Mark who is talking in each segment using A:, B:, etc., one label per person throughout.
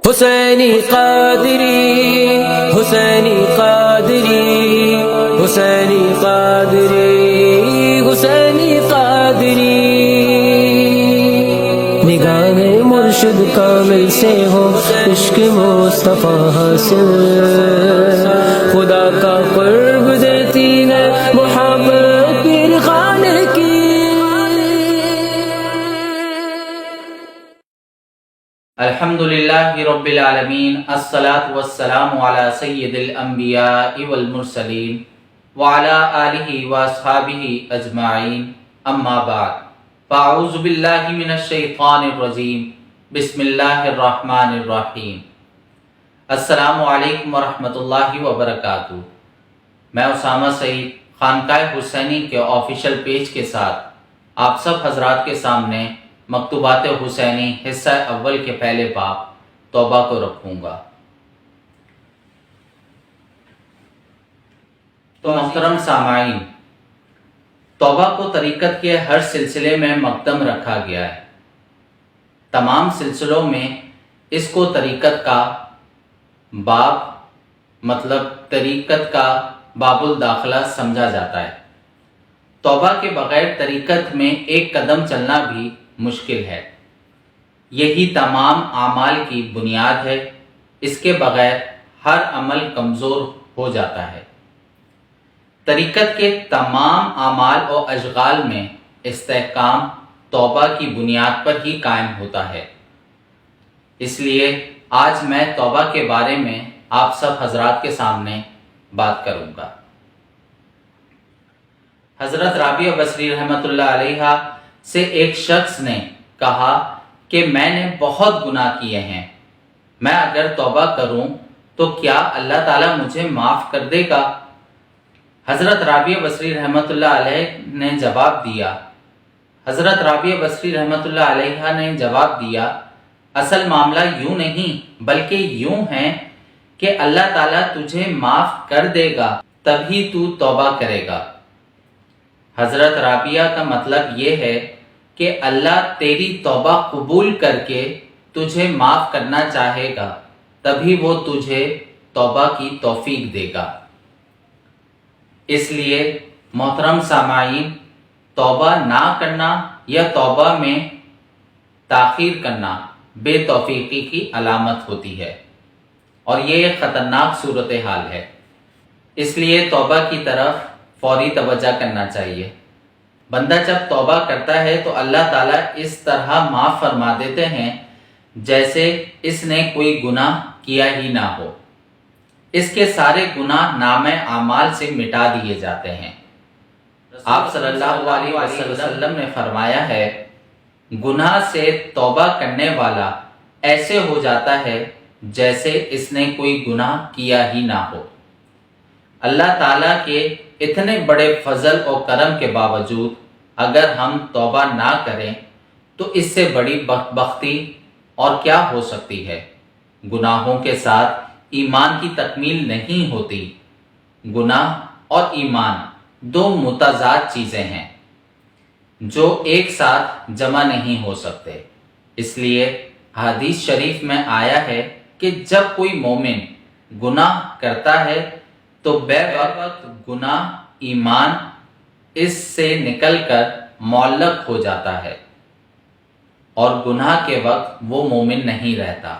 A: حسینی قادری حسینی قادری حسینی قادری حسینی قادری، نگاہ مرشد کامل سے ہو عشق مصطفیٰ حاصل، خدا کا قرب دیتی ہے محبت پیر خانے کی۔
B: الحمدللہ رب العالمین، الصلاۃ والسلام علی سید الانبیاء والمرسلین وعلی آلہ واصحابہ اجمعین، اما بعد، فاعوذ باللہ من الشیطان الرجیم، بسم اللہ الرحمن الرحیم۔ السلام علیکم ورحمۃ اللہ وبرکاتہ۔ میں اسامہ سعید خانقاہ حسینی کے آفیشیل پیج کے ساتھ آپ سب حضرات کے سامنے مکتوبات حسینی حصہ اول کے پہلے باب توبہ کو رکھوں گا۔ تو محترم سامعین، توبہ کو طریقت کے ہر سلسلے میں مقدم رکھا گیا ہے۔ تمام سلسلوں میں اس کو طریقت کا باب، مطلب طریقت کا باب الداخلہ سمجھا جاتا ہے۔ توبہ کے بغیر طریقت میں ایک قدم چلنا بھی مشکل ہے۔ یہی تمام اعمال کی بنیاد ہے، اس کے بغیر ہر عمل کمزور ہو جاتا ہے۔ طریقت کے تمام اعمال و اشغال میں استحکام توبہ کی بنیاد پر ہی قائم ہوتا ہے۔ اس لیے آج میں توبہ کے بارے میں آپ سب حضرات کے سامنے بات کروں گا۔ حضرت رابعہ بصری رحمۃ اللہ علیہ سے ایک شخص نے کہا کہ میں نے بہت گناہ کیے ہیں، میں اگر توبہ کروں تو کیا اللہ تعالیٰ مجھے معاف کر دے گا؟ حضرت رابعہ بصری رحمۃ اللہ علیہ نے جواب دیا، اصل معاملہ یوں نہیں بلکہ یوں ہے کہ اللہ تعالیٰ تجھے معاف کر دے گا تبھی تو توبہ کرے گا۔ حضرت رابعہ کا مطلب یہ ہے کہ اللہ تیری توبہ قبول کر کے تجھے معاف کرنا چاہے گا، تبھی وہ تجھے توبہ کی توفیق دے گا۔ اس لیے محترم سامعین، توبہ نہ کرنا یا توبہ میں تاخیر کرنا بے توفیقی کی علامت ہوتی ہے، اور یہ ایک خطرناک صورتحال ہے۔ اس لیے توبہ کی طرف فوری توجہ کرنا چاہیے۔ بندہ جب توبہ کرتا ہے تو اللہ تعالیٰ اس طرح معاف فرما دیتے ہیں جیسے اس نے کوئی گناہ کیا ہی نہ ہو۔ اس کے سارے گناہ نامہ اعمال سے مٹا دیے جاتے ہیں۔ آپ صلی اللہ علیہ وسلم نے فرمایا ہے، گناہ سے توبہ کرنے والا ایسے ہو جاتا ہے جیسے اس نے کوئی گناہ کیا ہی نہ ہو۔ اللہ تعالیٰ کے اتنے بڑے فضل و کرم کے باوجود اگر ہم توبہ نہ کریں تو اس سے بڑی بدبختی اور کیا ہو سکتی ہے۔ گناہوں کے ساتھ ایمان کی تکمیل نہیں ہوتی۔ گناہ اور ایمان دو متضاد چیزیں ہیں جو ایک ساتھ جمع نہیں ہو سکتے۔ اس لیے حدیث شریف میں آیا ہے کہ جب کوئی مومن گناہ کرتا ہے تو بے وقت گناہ ایمان اس سے نکل کر معلق ہو جاتا ہے، اور گناہ کے وقت وہ مومن نہیں رہتا۔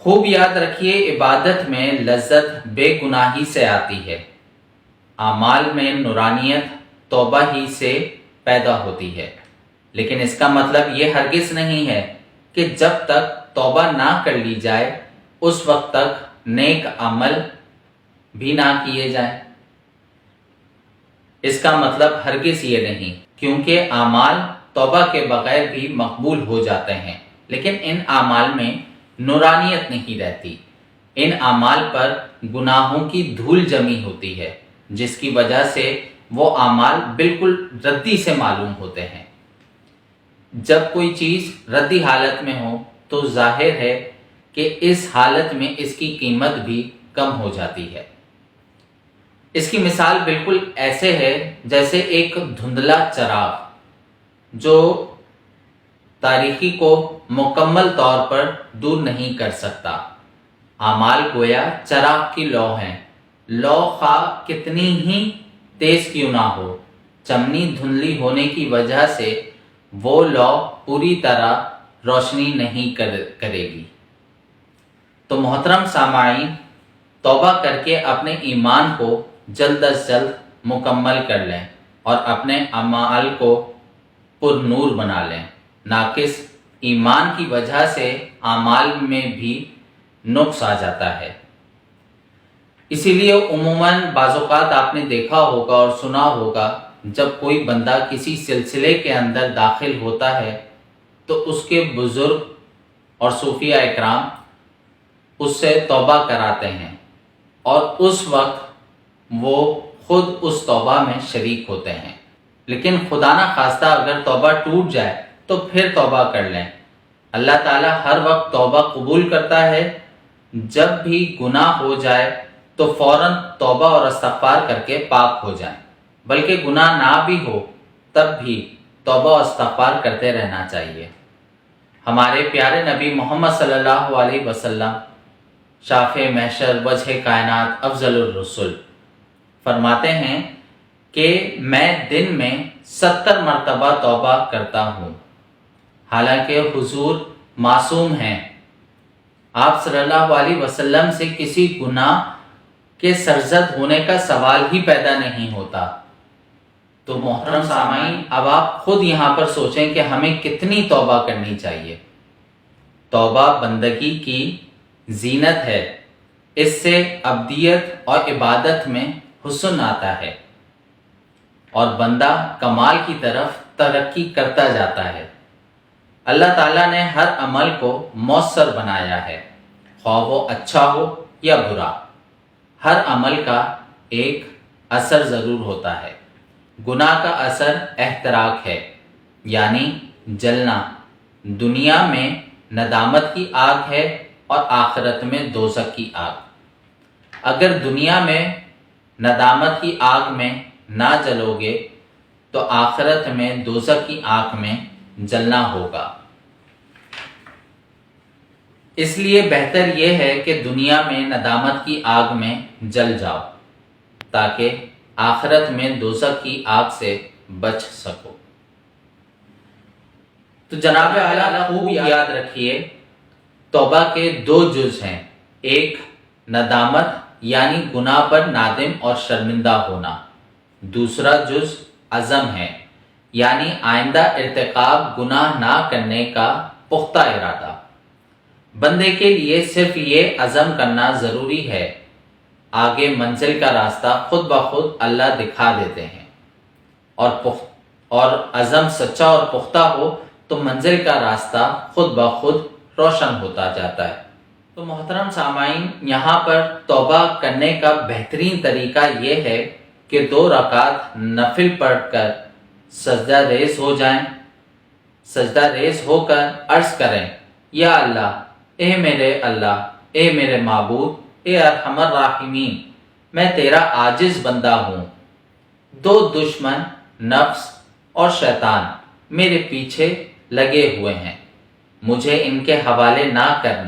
B: خوب یاد رکھیے، عبادت میں لذت بے گناہی سے آتی ہے۔ اعمال میں نورانیت توبہ ہی سے پیدا ہوتی ہے، لیکن اس کا مطلب یہ ہرگز نہیں ہے کہ جب تک توبہ نہ کر لی جائے اس وقت تک نیک عمل بھی نہ کیے جائیں۔ اس کا مطلب ہرگز یہ نہیں، کیونکہ اعمال توبہ کے بغیر بھی مقبول ہو جاتے ہیں، لیکن ان اعمال میں نورانیت نہیں رہتی۔ ان اعمال پر گناہوں کی دھول جمی ہوتی ہے، جس کی وجہ سے وہ اعمال بالکل ردی سے معلوم ہوتے ہیں۔ جب کوئی چیز ردی حالت میں ہو تو ظاہر ہے کہ اس حالت میں اس کی قیمت بھی کم ہو جاتی ہے۔ اس کی مثال بالکل ایسے ہے جیسے ایک دھندلا چراغ جو تاریکی کو مکمل طور پر دور نہیں کر سکتا۔ اعمال گویا چراغ کی لو ہیں، لو خواہ کتنی ہی تیز کیوں نہ ہو، چمنی دھندلی ہونے کی وجہ سے وہ لو پوری طرح روشنی نہیں کرے گی۔ تو محترم سامعین، توبہ کر کے اپنے ایمان کو جلد از جلد مکمل کر لیں اور اپنے اعمال کو پر نور بنا لیں۔ ناقص ایمان کی وجہ سے اعمال میں بھی نقص آ جاتا ہے۔ اسی لیے عموماً بعض اوقات آپ نے دیکھا ہوگا اور سنا ہوگا، جب کوئی بندہ کسی سلسلے کے اندر داخل ہوتا ہے تو اس کے بزرگ اور صوفیہ اکرام اس سے توبہ کراتے ہیں اور اس وقت وہ خود اس توبہ میں شریک ہوتے ہیں۔ لیکن خدا نہ خواستہ اگر توبہ ٹوٹ جائے تو پھر توبہ کر لیں۔ اللہ تعالیٰ ہر وقت توبہ قبول کرتا ہے۔ جب بھی گناہ ہو جائے تو فوراً توبہ اور استغفار کر کے پاک ہو جائیں، بلکہ گناہ نہ بھی ہو تب بھی توبہ اور استغفار کرتے رہنا چاہیے۔ ہمارے پیارے نبی محمد صلی اللہ علیہ وسلم، شافع محشر، وجہ کائنات، افضل الرسل، فرماتے ہیں کہ میں دن میں 70 مرتبہ توبہ کرتا ہوں۔ حالانکہ حضور معصوم ہیں، آپ صلی اللہ علیہ وسلم سے کسی گناہ کے سرزد ہونے کا سوال ہی پیدا نہیں ہوتا۔ تو محترم سامعین، اب آپ خود یہاں پر سوچیں کہ ہمیں کتنی توبہ کرنی چاہیے۔ توبہ بندگی کی زینت ہے، اس سے ابدیت اور عبادت میں حسن آتا ہے اور بندہ کمال کی طرف ترقی کرتا جاتا ہے۔ اللہ تعالیٰ نے ہر عمل کو مؤثر بنایا ہے، خواہ وہ اچھا ہو یا برا۔ ہر عمل کا ایک اثر ضرور ہوتا ہے۔ گناہ کا اثر احتراق ہے، یعنی جلنا۔ دنیا میں ندامت کی آگ ہے اور آخرت میں دوزخ کی آگ۔ اگر دنیا میں ندامت کی آگ میں نہ جلو گے تو آخرت میں دوزخ کی آگ میں جلنا ہوگا۔ اس لیے بہتر یہ ہے کہ دنیا میں ندامت کی آگ میں جل جاؤ تاکہ آخرت میں دوزخ کی آگ سے بچ سکو۔ تو جناب اعلیٰ خوب یاد رکھیے، توبہ کے 2 جز ہیں۔ ایک ندامت یعنی گناہ پر نادم اور شرمندہ ہونا، دوسرا جز عزم ہے، یعنی آئندہ ارتکاب گناہ نہ کرنے کا پختہ ارادہ۔ بندے کے لیے صرف یہ عزم کرنا ضروری ہے، آگے منزل کا راستہ خود بخود اللہ دکھا دیتے ہیں، اور عزم سچا اور پختہ ہو تو منزل کا راستہ خود بخود روشن ہوتا جاتا ہے۔ تو محترم سامعین، یہاں پر توبہ کرنے کا بہترین طریقہ یہ ہے کہ 2 رکعت نفل پڑھ کر سجدہ ریز ہو جائیں۔ سجدہ ریز ہو کر عرض کریں، یا اللہ، اے میرے اللہ، اے میرے معبود، اے ارحم الراحمین، میں تیرا عاجز بندہ ہوں۔ 2 دشمن، نفس اور شیطان، میرے پیچھے لگے ہوئے ہیں، مجھے ان کے حوالے نہ کر،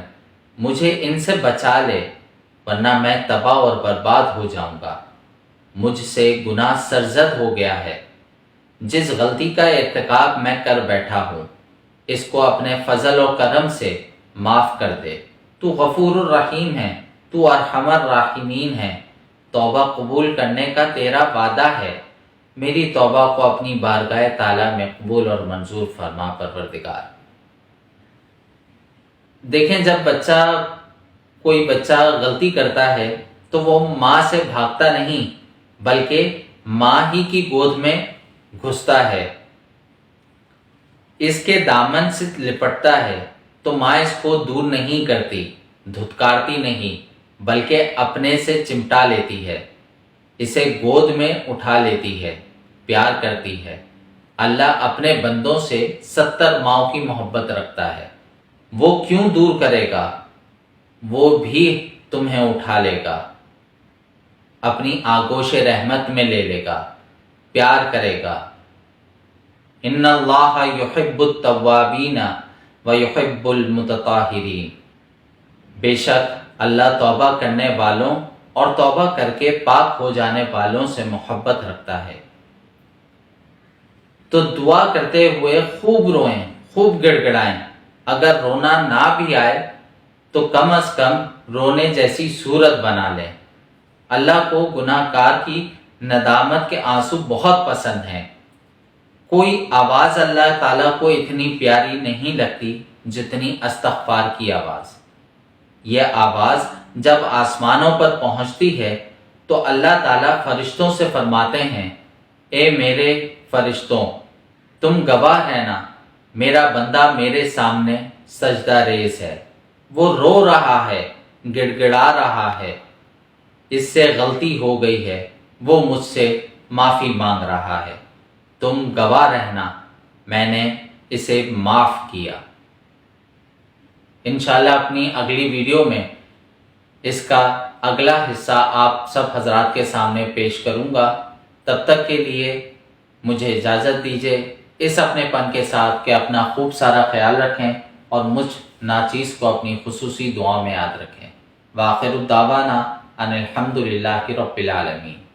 B: مجھے ان سے بچا لے، ورنہ میں تباہ اور برباد ہو جاؤں گا۔ مجھ سے گناہ سرزد ہو گیا ہے، جس غلطی کا ارتکاب میں کر بیٹھا ہوں، اس کو اپنے فضل و کرم سے معاف کر دے۔ تو غفور الرحیم ہے، تو ارحم الراحمین ہے، توبہ قبول کرنے کا تیرا وعدہ ہے، میری توبہ کو اپنی بارگاہ تعالیٰ میں قبول اور منظور فرما پروردگار۔ دیکھیں، جب کوئی بچہ غلطی کرتا ہے تو وہ ماں سے بھاگتا نہیں بلکہ ماں ہی کی گود میں گھستا ہے، اس کے دامن سے لپٹتا ہے، تو ماں اس کو دور نہیں کرتی، دھتکارتی نہیں، بلکہ اپنے سے چمٹا لیتی ہے، اسے گود میں اٹھا لیتی ہے، پیار کرتی ہے۔ اللہ اپنے بندوں سے 70 ماؤں کی محبت رکھتا ہے، وہ کیوں دور کرے گا؟ وہ بھی تمہیں اٹھا لے گا، اپنی آغوش رحمت میں لے لے گا، پیار کرے گا۔ ان اللہ یحب التوابین و یحب المتطہرین، بے شک اللہ توبہ کرنے والوں اور توبہ کر کے پاک ہو جانے والوں سے محبت رکھتا ہے۔ تو دعا کرتے ہوئے خوب روئیں، خوب گڑ گڑائیں۔ اگر رونا نہ بھی آئے تو کم از کم رونے جیسی صورت بنا لیں۔ اللہ کو گناہ کار کی ندامت کے آنسو بہت پسند ہیں۔ کوئی آواز اللہ تعالیٰ کو اتنی پیاری نہیں لگتی جتنی استغفار کی آواز۔ یہ آواز جب آسمانوں پر پہنچتی ہے تو اللہ تعالیٰ فرشتوں سے فرماتے ہیں، اے میرے فرشتوں، تم گواہ رہنا، میرا بندہ میرے سامنے سجدہ ریز ہے، وہ رو رہا ہے، گڑ گڑا رہا ہے، اس سے غلطی ہو گئی ہے، وہ مجھ سے معافی مانگ رہا ہے، تم گواہ رہنا، میں نے اسے معاف کیا۔ انشاءاللہ اپنی اگلی ویڈیو میں اس کا اگلا حصہ آپ سب حضرات کے سامنے پیش کروں گا۔ تب تک کے لیے مجھے اجازت دیجیے، اس اپنے پن کے ساتھ کہ اپنا خوب سارا خیال رکھیں اور مجھ ناچیز کو اپنی خصوصی دعا میں یاد رکھیں۔ وآخر دعوانا ان الحمد للہ رب العالمین۔